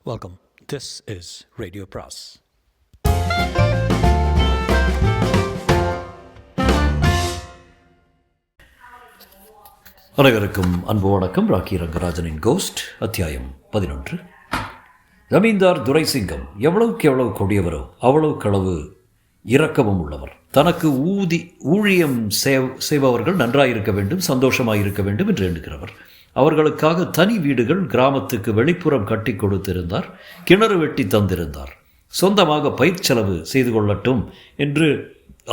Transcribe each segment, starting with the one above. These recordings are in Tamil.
Welcome. This is Radio Pras. அனைவருக்கும் அன்பு வணக்கம். ராக்கி ரங்கராஜனின் கோஸ்ட் அத்தியாயம் 11. ஜமீன்தார் துரைசிங்கம் எவ்வளவுக்கு எவ்வளவு கொடியவரோ அவ்வளவுக்களவு இரக்கமும் உள்ளவர். தனக்கு ஊழியம் செய்பவர்கள் நன்றாயிருக்க வேண்டும், சந்தோஷமாயிருக்க வேண்டும் என்று எண்ணுகிறவர். அவர்களுக்காக தனி வீடுகள் கிராமத்துக்கு வெளிப்புறம் கட்டி கொடுத்திருந்தார். கிணறு வெட்டி தந்திருந்தார். சொந்தமாக பயிர் செலவு செய்து கொள்ளட்டும் என்று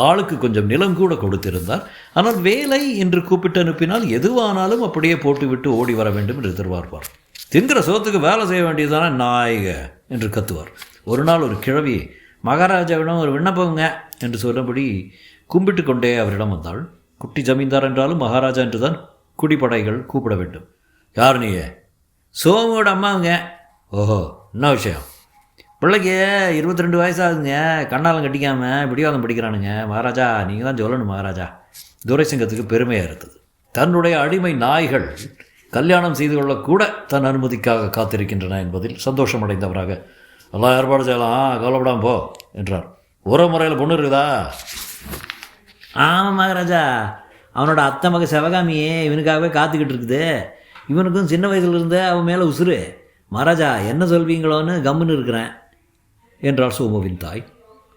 ஆளுக்கு கொஞ்சம் நிலம் கூட கொடுத்திருந்தார். ஆனால் வேலை என்று கூப்பிட்டு அனுப்பினால் எதுவானாலும் அப்படியே போட்டுவிட்டு ஓடி வர வேண்டும் என்று எதிர்பார்ப்பார். தின்கிற சோத்துக்கு வேலை செய்ய வேண்டியதுதானே நாயக என்று கத்துவார். ஒரு நாள் ஒரு கிழவி மகாராஜாவிடம் ஒரு விண்ணப்பங்க என்று சொல்லபடி கும்பிட்டு கொண்டே அவரிடம் வந்தாள். குட்டி ஜமீன்தார் என்றாலும் மகாராஜா என்றுதான் குடிப்படைகள் கூப்பிட வேண்டும். யார் நீயே? சோமோட அம்மாவுங்க. ஓஹோ, என்ன விஷயம்? பிள்ளைக்கு 22 வயசாகுங்க. கண்ணாலம் கட்டிக்காமல் பிடிவாதம் படிக்கிறானுங்க. மகாராஜா நீங்கள் தான் சொல்லணும் மகாராஜா. துரைசிங்கத்துக்கு பெருமையாக இருந்தது. தன்னுடைய அடிமை நாய்கள் கல்யாணம் செய்து கொள்ளக்கூட தன் அனுமதிக்காக காத்திருக்கின்றன என்பதில் சந்தோஷம் அடைந்தவராக, எல்லாம் ஏற்பாடு செய்யலாம், கவலைப்படாமல் போ என்றார். ஒரு முறையில் பொண்ணு இருக்குதா? ஆமாம் மகாராஜா, அவனோட அத்தை மக சிவகாமியே இவனுக்காகவே காத்துக்கிட்டு இருக்குது. இவனுக்கும் சின்ன வயசுலேருந்தே அவன் மேலே உசுறு. மகாராஜா என்ன சொல்வீங்களோன்னு கம்முன்னு இருக்கிறேன் என்றார் சோமுவின் தாய்.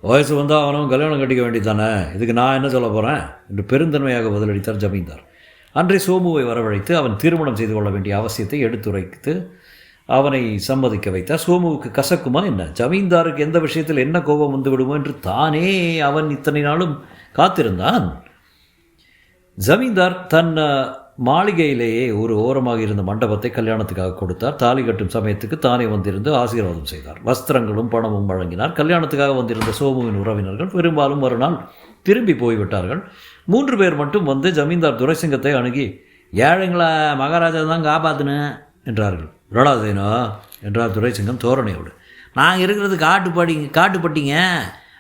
வயசு வந்தால் அவனும் கல்யாணம் கட்டிக்க வேண்டியதானே, இதுக்கு நான் என்ன சொல்ல போகிறேன் என்று பெருந்தன்மையாக பதிலளித்தார் ஜமீன்தார். அன்றை சோமுவை வரவழைத்து அவன் திருமணம் செய்து கொள்ள வேண்டிய அவசியத்தை எடுத்துரைத்து அவனை சம்மதிக்க வைத்தார். சோமுவுக்கு கசக்குமா என்ன? ஜமீன்தாருக்கு எந்த விஷயத்தில் என்ன கோபம் வந்து விடுமோ என்று தானே அவன் இத்தனை நாளும் காத்திருந்தான். ஜமீன்தார் தன் மாளிகையிலேயே ஒரு ஓரமாக இருந்த மண்டபத்தை கல்யாணத்துக்காக கொடுத்தார். தாலி கட்டும் சமயத்துக்கு தானே வந்திருந்து ஆசீர்வாதம் செய்தார். வஸ்திரங்களும் பணமும் வழங்கினார். கல்யாணத்துக்காக வந்திருந்த சோமுவின் உறவினர்கள் பெரும்பாலும் மறுநாள் திரும்பி போய்விட்டார்கள். 3 பேர் மட்டும் வந்து ஜமீன்தார் துரைசிங்கத்தை அணுகி, ஏழைங்களா மகாராஜா தான் காப்பாற்றுன்னு என்றார்கள். விடாதேனோ என்றார் துரைசிங்கம் தோரணையோடு. நாங்கள் இருக்கிறது காட்டுப்பட்டிங்க.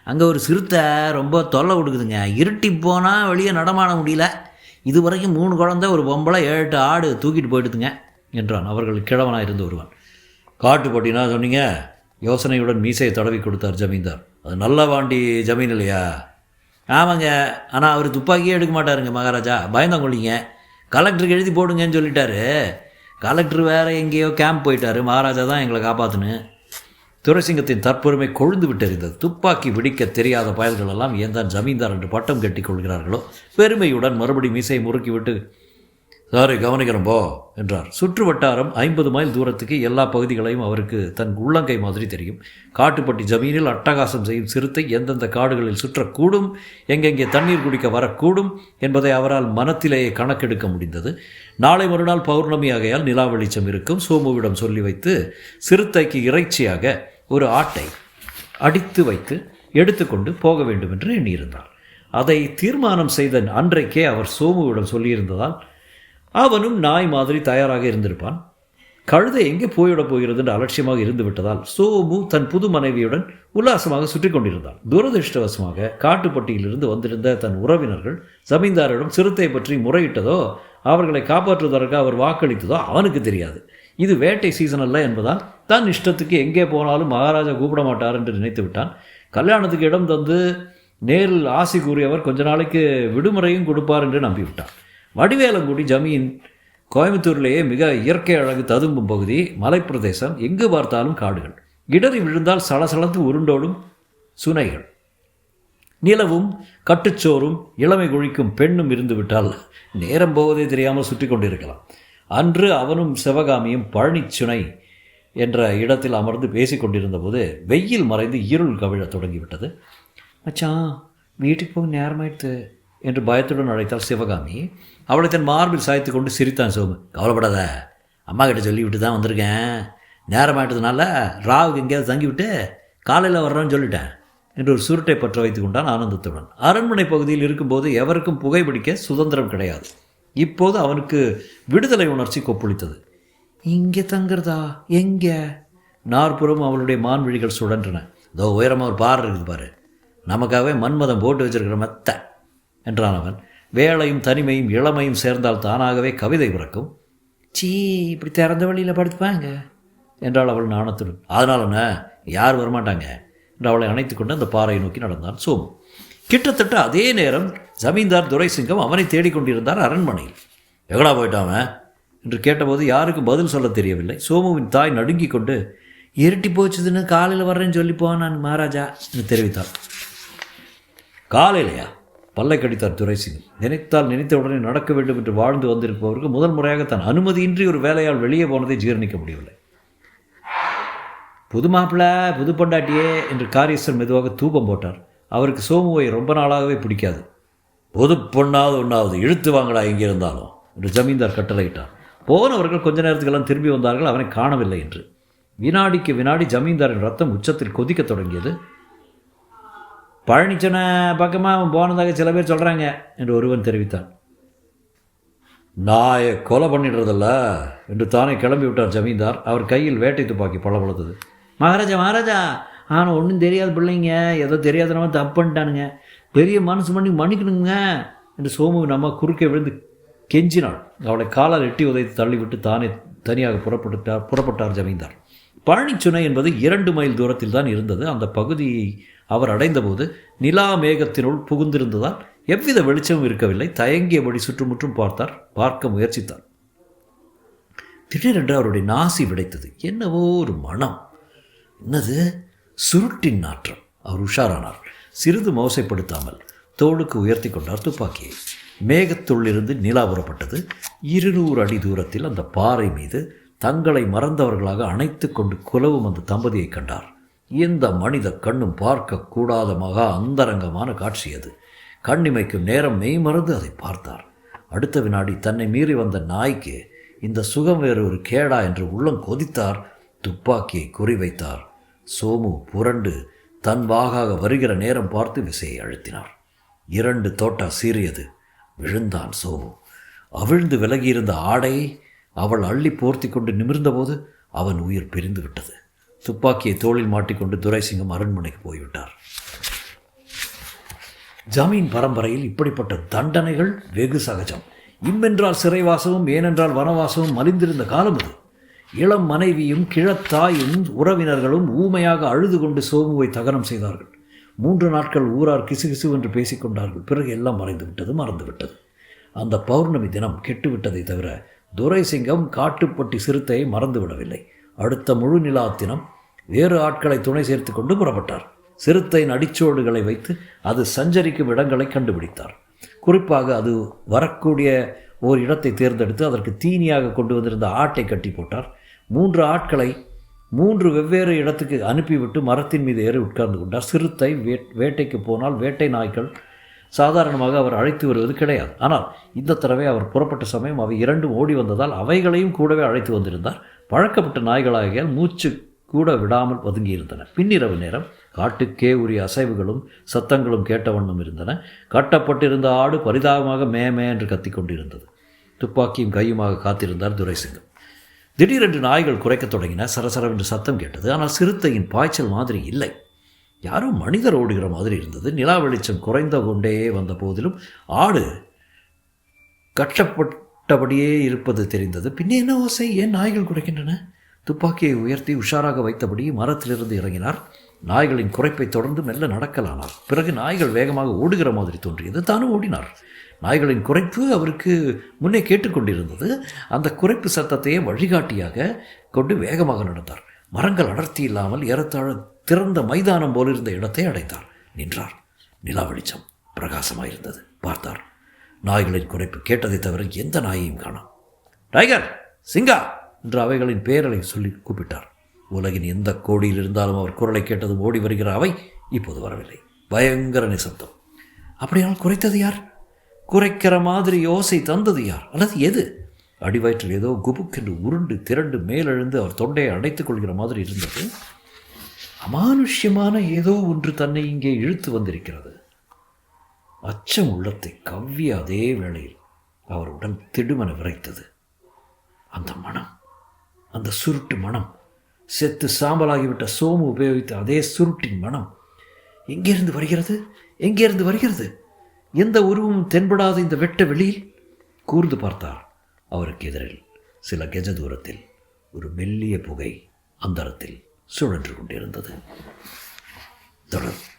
அங்கே ஒரு சிறுத்தை ரொம்ப தொல்லை கொடுக்குதுங்க. இருட்டி போனால் வெளியே நடமாட முடியல. இது வரைக்கும் 3 குழந்தை, ஒரு பொம்பளை, 7 ஆடு தூக்கிட்டு போயிடுதுங்க என்றான். அவர்கள் கிழவனாக இருந்து ஒருவன். காட்டுப்பட்டினா சொன்னீங்க? யோசனையுடன் மீசையை தடவி கொடுத்தார் ஜமீன்தார். அது நல்ல வாண்டி ஜமீன் இல்லையா? ஆமாங்க, ஆனால் அவர் துப்பாக்கியே எடுக்க மாட்டாருங்க மகாராஜா. பயந்தங்கொள்ளிங்க. கலெக்டருக்கு எழுதி போடுங்கன்னு சொல்லிட்டாரு. கலெக்டர் வேறு எங்கேயோ கேம்ப் போயிட்டார். மகாராஜா தான் எங்களை காப்பாற்றுன்னு. துரைசிங்கத்தின் தற்பெருமை கொழுந்து விட்டறிந்தது. துப்பாக்கி விடிக்க தெரியாத பயல்கள் எல்லாம் ஏன் தான் ஜமீன்தார் என்று பட்டம் கட்டி கொள்கிறார்களோ. பெருமையுடன் மறுபடி மீசையை முறுக்கிவிட்டு, சாரி கவனிக்கிறோம் போ என்றார். சுற்று வட்டாரம் 50 மைல் தூரத்துக்கு எல்லா பகுதிகளையும் அவருக்கு தன் உள்ளங்கை மாதிரி தெரியும். காட்டுப்பட்டி ஜமீனில் அட்டகாசம் செய்யும் சிறுத்தை எந்தெந்த காடுகளில் சுற்றக்கூடும், எங்கெங்கே தண்ணீர் குடிக்க வரக்கூடும் என்பதை அவரால் மனத்திலேயே கணக்கெடுக்க முடிந்தது. நாளை மறுநாள் பௌர்ணமி ஆகையால் நிலா வெளிச்சம் இருக்கும். சோமுவிடம் சொல்லி வைத்து சிறுத்தைக்கு இறைச்சியாக ஒரு ஆட்டை அடித்து வைத்து எடுத்துக்கொண்டு போக வேண்டும் என்று எண்ணியிருந்தார். அதை தீர்மானம் செய்த அன்றைக்கே அவர் சோமுவிடம் சொல்லியிருந்ததால் அவனும் நாய் மாதிரி தயாராக இருந்திருப்பான். கழுதை எங்கே போய்விடப் போகிறது என்று அலட்சியமாக இருந்து விட்டதால் சோமு தன் புது மனைவியுடன் உல்லாசமாக சுற்றி கொண்டிருந்தான். துரதிருஷ்டவசமாக காட்டுப்பட்டியிலிருந்து வந்திருந்த தன் உறவினர்கள் ஜமீன்தாரிடம் சிறுத்தை பற்றி முறையிட்டதோ அவர்களை காப்பாற்றுவதற்கு அவர் வாக்களித்ததோ அவனுக்கு தெரியாது. இது வேட்டை சீசன் அல்ல என்பதால் தன் இஷ்டத்துக்கு எங்கே போனாலும் மகாராஜா கூப்பிட மாட்டார் என்று நினைத்து விட்டான். கல்யாணத்துக்கு இடம் தந்து நேரில் ஆசை கூறியவர் கொஞ்ச நாளைக்கு விடுமுறையும் கொடுப்பார் என்று நம்பிவிட்டார். வடிவேலங்குடி ஜமீன் கோயம்புத்தூரிலேயே மிக இயற்கை அழகு ததும்பும் பகுதி. மலைப்பிரதேசம், எங்கு பார்த்தாலும் காடுகள். இடறி விழுந்தால் சலசலத்து உருண்டோடும் சுனைகள். நிலவும் கட்டுச்சோறும் இளமை குழிக்கும் பெண்ணும் இருந்துவிட்டால் நேரம் போவதே தெரியாமல் சுற்றி கொண்டிருக்கலாம். அன்று அவனும் சிவகாமியும் பழனிச்சுனை என்ற இடத்தில் அமர்ந்து பேசி கொண்டிருந்த போது வெயில் மறைந்து இருள் கவிழத் தொடங்கிவிட்டது. மச்சான், வீட்டுக்கு போக நேரமாயிடுத்து என்று பயத்துடன் அழைத்தாள் சிவகாமி. அவளை தன் மார்பில் சாய்த்து கொண்டு சிரித்தான் சோமு. கவலைப்படாத, அம்மா கிட்ட சொல்லிவிட்டு தான் வந்திருக்கேன். நேரமாயிட்டதுனால ராவுக்கு எங்கேயாவது தங்கிவிட்டு காலையில் வர்றேன்னு சொல்லிட்டேன் என்று ஒரு சுருட்டை பற்ற வைத்து கொண்டான் ஆனந்தத்துடன். அரண்மனை பகுதியில் இருக்கும்போது எவருக்கும் புகைப்பிடிக்க சுதந்திரம் கிடையாது. இப்போது அவனுக்கு விடுதலை உணர்ச்சி கொப்புளித்தது. இங்கே தங்குறதா? எங்கே? நாற்புறம் அவளுடைய மான்விழிகள் சுழன்றன. இதோ உயரமாக ஒரு பாறை இருக்குது பாரு, நமக்காகவே மன்மதம் போட்டு வச்சிருக்கிற மெத்த என்றான் அவன். வேளையும் தனிமையும் இளமையும் சேர்ந்தால் தானாகவே கவிதை பிறக்கும். சீ, இப்படி திறந்த வழியில் படுத்துப்பாங்க என்றாள் அவள் நாணத்துடன். அதனால் என்ன, யார் வரமாட்டாங்க என்று அவளை அணைத்து கொண்டு அந்த பாறையை நோக்கி நடந்தான் சோமு. கிட்டத்தட்ட அதே நேரம் ஜமீன்தார் துரைசிங்கம் அவனை தேடிக்கொண்டிருந்தார் அரண்மனையில். எங்கடா போயிட்டான் என்று கேட்டபோது யாருக்கும் பதில் சொல்ல தெரியவில்லை. சோமுவின் தாய் நடுங்கி கொண்டு, இருட்டி போச்சுதுன்னு காலையில் வர்றேன்னு சொல்லிப்போன் நான் மகாராஜா என்று தெரிவித்தார். காலையிலையா? பல்லை கடித்தார் துரைசிங்கம். நினைத்தால் நினைத்தவுடனே நடக்க வேண்டும் என்று வாழ்ந்து வந்திருப்பவருக்கு முதல் முறையாக தன் அனுமதியின்றி ஒரு வேலையால் வெளியே போனதை ஜீரணிக்க முடியவில்லை. புது மாப்பிள்ள புது பொண்டாட்டியே என்று காரியஸ்தர் மெதுவாக தூபம் போட்டார். அவருக்கு சோமுவை ரொம்ப நாளாகவே பிடிக்காது. பொது பொண்ணாவது ஒன்றாவது இழுத்து வாங்கடா எங்கே இருந்தாலும் என்று ஜமீன்தார் கட்டளையிட்டார். போனவர்கள் கொஞ்ச நேரத்துக்கெல்லாம் திரும்பி வந்தார்கள், அவனை காணவில்லை என்று. வினாடிக்கு வினாடி ஜமீன்தாரின் ரத்தம் உச்சத்தில் கொதிக்க தொடங்கியது. பழனிச்சனை பக்கமாக அவன் போனதாக சில பேர் சொல்கிறாங்க என்று ஒருவன் தெரிவித்தான். நாயை கொலை பண்ணிடுறதில்ல என்று தானே கிளம்பி விட்டார் ஜமீன்தார். அவர் கையில் வேட்டை துப்பாக்கி பளபளத்தது. மகாராஜா மகாராஜா, ஆனால் ஒன்றும் தெரியாத பிள்ளைங்க ஏதோ தெரியாதனமா தப்பு பண்ணிட்டானுங்க, பெரிய மனசு பண்ணி மன்னிக்கணுங்க என்று சோமுவின் அம்மா குறுக்கே விழுந்து கெஞ்சினாள். அவளை காலால் எட்டி உதைத்து தள்ளிவிட்டு தானே தனியாக புறப்பட்டார் ஜமீன்தார். பழனிச்சுனை என்பது 2 மைல் தூரத்தில் தான் இருந்தது. அந்த பகுதியை அவர் அடைந்தபோது நிலா மேகத்தினுள் புகுந்திருந்ததால் எவ்வித வெளிச்சமும் இருக்கவில்லை. தயங்கியபடி சுற்றுமுற்றும் பார்க்க முயற்சித்தார். திடீரென்று அவருடைய நாசி விடைத்தது. என்னவோ ஒரு மனம். என்னது? சுருட்டின் நாற்றம். அவர் உஷாரானார். சிறிது மோசைப்படுத்தாமல் தோளுக்கு உயர்த்தி கொண்டார் துப்பாக்கியை. மேகத்துள்ளிருந்து நிலா புறப்பட்டது. 200 அடி தூரத்தில் அந்த பாறை மீது தங்களை மறந்தவர்களாக அணைத்து கொண்டு குலவும் அந்த தம்பதியை கண்டார். எந்த மனித கண்ணும் பார்க்கக்கூடாத மகா அந்தரங்கமான காட்சி அது. கண்ணிமைக்கும் நேரம் மெய் மறந்து அதை பார்த்தார். அடுத்த வினாடி தன்னை மீறி வந்த நாய்க்கு இந்த சுகம் வேறு ஒரு கேடா என்று உள்ளம் கொதித்தார். துப்பாக்கியை குறிவைத்தார். சோமு புரண்டு தன் வாகாக வருகிற நேரம் பார்த்து விசையை அழுத்தினார். 2 தோட்டா சீறியது. விழுந்தான் சோமு. அவிழ்ந்து விலகியிருந்த ஆடையை அவள் அள்ளி போர்த்தி கொண்டு நிமிர்ந்தபோது அவன் உயிர் பிரிந்து விட்டது. துப்பாக்கியை தோளில் மாட்டிக்கொண்டு துரைசிங்கம் அரண்மனைக்கு போய்விட்டார். ஜமீன் பரம்பரையில் இப்படிப்பட்ட தண்டனைகள் வெகு சகஜம். இம்மென்றால் சிறைவாசமும் ஏனென்றால் வனவாசமும் மலிந்திருந்த காலம் அது. இளம் மனைவியும் கிழத்தாயும் உறவினர்களும் ஊமையாக அழுது கொண்டு சோமுவை தகனம் செய்தார்கள். 3 நாட்கள் ஊரார் கிசுகிசு என்று பேசிக்கொண்டார்கள். பிறகு எல்லாம் மறந்துவிட்டது. அந்த பௌர்ணமி தினம் கெட்டுவிட்டதை தவிர துரைசிங்கம் காட்டுப்பட்டி சிறுத்தையை மறந்துவிடவில்லை. அடுத்த முழு நிலா தினம் வேறு ஆட்களை துணை சேர்த்து கொண்டு புறப்பட்டார். சிறுத்தையின் அடிச்சோடுகளை வைத்து அது சஞ்சரிக்கும் இடங்களை கண்டுபிடித்தார். குறிப்பாக அது வரக்கூடிய ஓர் இடத்தை தேர்ந்தெடுத்து அதற்கு தீனியாக கொண்டு வந்திருந்த ஆட்டை கட்டி போட்டார். 3 ஆட்களை 3 வெவ்வேறு இடத்துக்கு அனுப்பிவிட்டு மரத்தின் மீது ஏறி உட்கார்ந்து கொண்டார். சிறுத்தை வேட்டைக்கு போனால் வேட்டை நாய்கள் சாதாரணமாக அவர் அழைத்து வருவது கிடையாது. ஆனால் இந்த தடவை அவர் புறப்பட்ட சமயம் அவை 2 ஓடி வந்ததால் அவைகளையும் கூடவே அழைத்து வந்திருந்தார். பழக்கப்பட்ட நாய்களாகியால் மூச்சு கூட விடாமல் ஒதுங்கியிருந்தன. பின்னிரவு நேரம் காட்டுக்கே உரிய அசைவுகளும் சத்தங்களும் கேட்ட வண்ணம் இருந்தன. கட்டப்பட்டிருந்த ஆடு பரிதாபமாக மே என்று கத்திக்கொண்டிருந்தது. துப்பாக்கியும் கையுமாக காத்திருந்தார் துரைசிங்கம். திடீரென்று நாய்கள் குறைக்கத் தொடங்கின. சரசரவென்று சத்தம் கேட்டது. ஆனால் சிறுத்தையின் பாய்ச்சல் மாதிரி இல்லை. யாரோ மனிதர் ஓடுகிற மாதிரி இருந்தது. நிலா வெளிச்சம் குறைந்த கொண்டே வந்த போதிலும் ஆடு கட்டப்பட்டபடியே இருப்பது தெரிந்தது. பின்னே என்ன ஓசை? ஏன் நாய்கள் குறைக்கின்றன? துப்பாக்கியை உயர்த்தி உஷாராக வைத்தபடி மரத்திலிருந்து இறங்கினார். நாய்களின் குறைப்பை தொடர்ந்து மெல்ல நடக்கலானார். பிறகு நாய்கள் வேகமாக ஓடுகிற மாதிரி தோன்றியது. தானும் ஓடினார். நாய்களின் குறைப்பு அவருக்கு முன்னே கேட்டுக்கொண்டிருந்தது. அந்த குறைப்பு சத்தத்தையே வழிகாட்டியாக கொண்டு வேகமாக நடந்தார். மரங்கள் அடர்த்தி இல்லாமல் ஏறத்தாழ திறந்த மைதானம் போலிருந்த இடத்தை அடைந்தார். நின்றார். நிலா வெளிச்சம் பிரகாசமாயிருந்தது. பார்த்தார். நாய்களின் குறைப்பு கேட்டதை தவிர எந்த நாயையும் காணோம். டைகர், சிங்கா என்று அவைகளின் பெயர்களை சொல்லி கூப்பிட்டார். உலகின் எந்த கோடியில் இருந்தாலும் அவர் குரலை கேட்டதும் ஓடி வருகிற அவை இப்போது வரவில்லை. பயங்கர நிசப்தம். அப்படியானால் குறைத்தது யார்? குறைக்கிற மாதிரி யோசை தந்தது யார்? அல்லது எது? அடிவயிற்றில் ஏதோ குபுக்கென்று உருண்டு திரண்டு மேலெழுந்து அவர் தொண்டையை அடைத்துக் கொள்கிற மாதிரி இருந்தது. அமானுஷ்யமான ஏதோ ஒன்று தன்னை இங்கே இழுத்து வந்திருக்கிறது. அச்சம் உள்ளத்தை கவ்விய அதே வேளையில் அவர் உடல் திடுமென விரைத்தது. அந்த மனம், அந்த சுருட்டு மனம், செத்து சாம்பலாகிவிட்ட சோமு உபயோகித்த அதே சுருட்டின் மனம் எங்கேருந்து வருகிறது? எங்கேருந்து வருகிறது? எந்த உருவமும் தென்படாத இந்த வெட்ட வெளியில் கூர்ந்து பார்த்தார். அவருக்கு எதிரில் சில கெஜ தூரத்தில் ஒரு மெல்லிய புகை அந்தரத்தில் சுழன்று கொண்டிருந்தது. தொடர்.